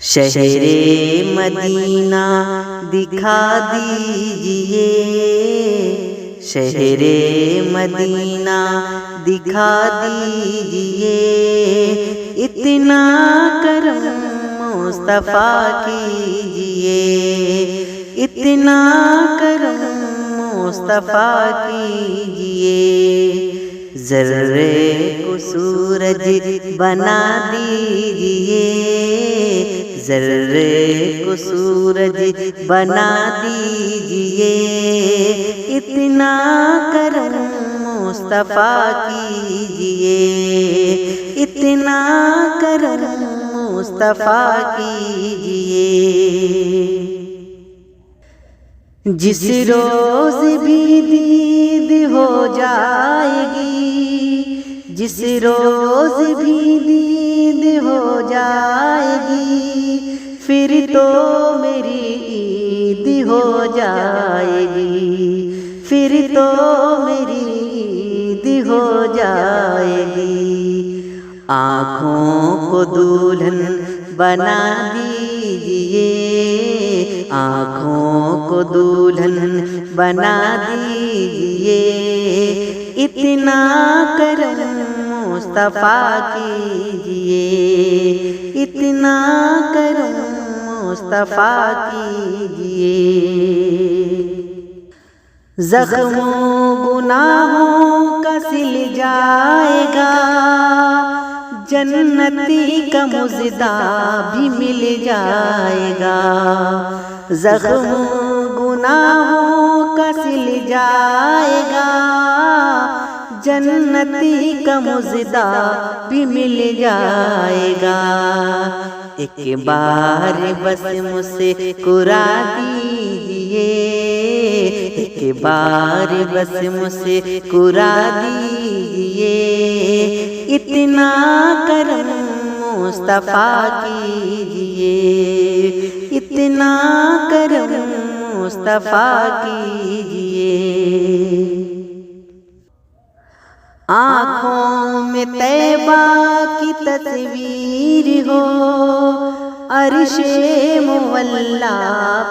شہر مدینہ دکھا دیجئے، شہر مدینہ دکھا دیجئے، اتنا کرم مصطفیٰ کیجئے، اتنا کرم مصطفیٰ کیجئے، ذرے کو سورج بنا دیجئے، ذرے کو سورج بنا دیجئے، اتنا کرم مصطفیٰ کیجئے، اتنا کرم مصطفیٰ کیجئے۔ جس روز بھی دید ہو جائے گی، جس روز بھی دید ہو جائے گی، پھر تو میری عید ہو جائے گی، پھر تو میری عید ہو جائے گی۔ آنکھوں کو دلہن بنا دیجئے، آنکھوں کو دلہن بنا دیجئے، اتنا کرم مصطفیٰ کیجئے، اتنا کرم مصطفیٰ کیجئے۔ زخموں گناہوں کا سل جائے گا، جنتی کا مژدہ بھی مل جائے گا، زخموں گناہوں کا سل جائے گا، جنتی کا مژدہ بھی مل جائے گا۔ ایک بار بس مسکرا دیجئے، ایک بار بس مسکرا دیجئے، اتنا کرم مصطفیٰ کیجئے، اتنا کرم مصطفیٰ کیجئے۔ آنکھوں میں طیبہ کی تصویر ہو، عرش مولا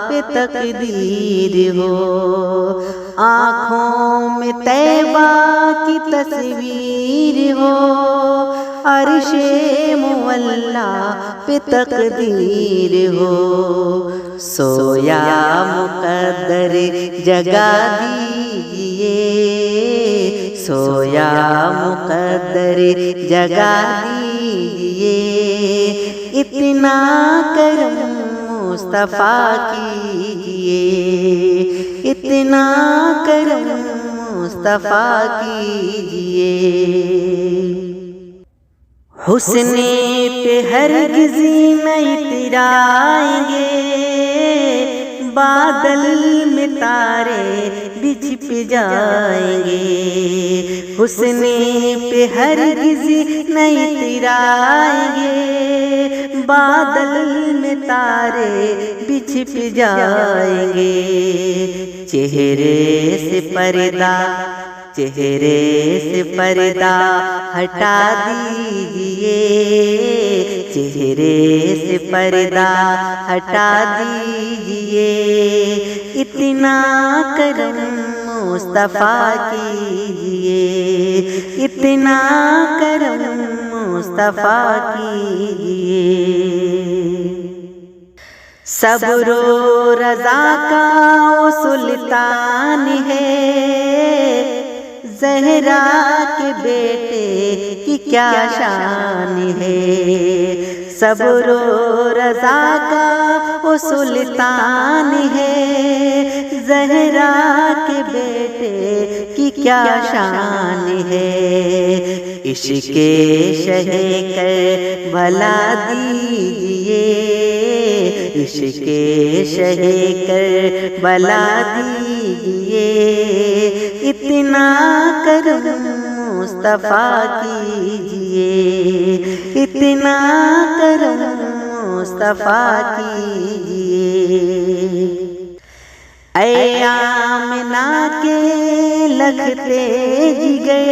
پہ تقدیر ہو، آنکھوں میں طیبہ کی تصویر ہو، عرش مولا پہ تقدیر ہو، سویا مقدر جگا دیجئے، سویا مقدر جگا دیجئے، اتنا کرم مصطفیٰ کیجئے، اتنا کرم مصطفیٰ کیجئے۔ حسن پہ ہرگز نہ اترائیں گے، بادل میں تارے بھی چھپ جائیں گے، حسن پہ ہرگز نہ اترائیں گے، بادل میں تارے بھی چھپ جائیں گے، چہرے سے پردہ، چہرے سے پردہ ہٹا دیجئے، چہرے سے پردہ ہٹا دیجئے، اتنا کرم مصطفیٰ کیجئے، اتنا کرم مصطفیٰ کیجئے۔ صبر و رضا کا وہ سلطان ہے، زہرا کے بیٹے کی کیا شان ہے، صبر و رضا کا وہ سلطان ہے، زہرا کے بیٹے کی کیا شان ہے، عشق شہ کربلا دیجئے، عشق شہ کربلا دیجئے، اتنا کرم مصطفیٰ کیجئے، اتنا کرم مصطفیٰ کیجئے۔ اے آمنہ کے لگتے جگر،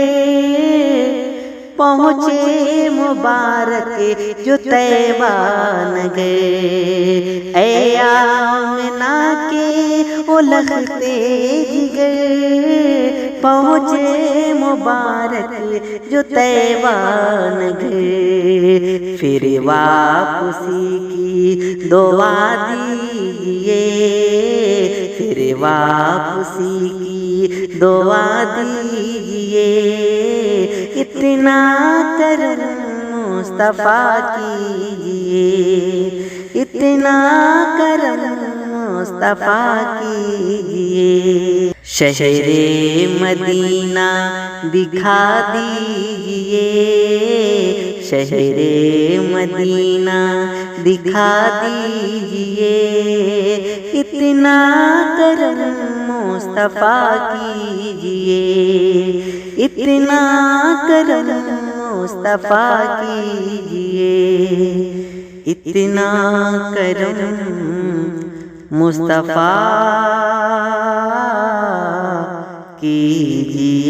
پہنچے مبارک جو طیبہ نگر، لختے جگر پہنچے مبارک جو طیبہ نگر، پھر واپسی کی دعا دیجئے، پھر واپسی کی دعا دیجئے، اتنا کرم مصطفیٰ کیجئے، اتنا کرم مصطفیٰ کیجئے، شہر مدینہ دکھا دیجئے، شہر مدینہ دکھا دیجئے، اتنا کرم مصطفیٰ کیجئے، اتنا کرم مصطفیٰ کیجئے، اتنا کرم مصطفیٰ کیجئے۔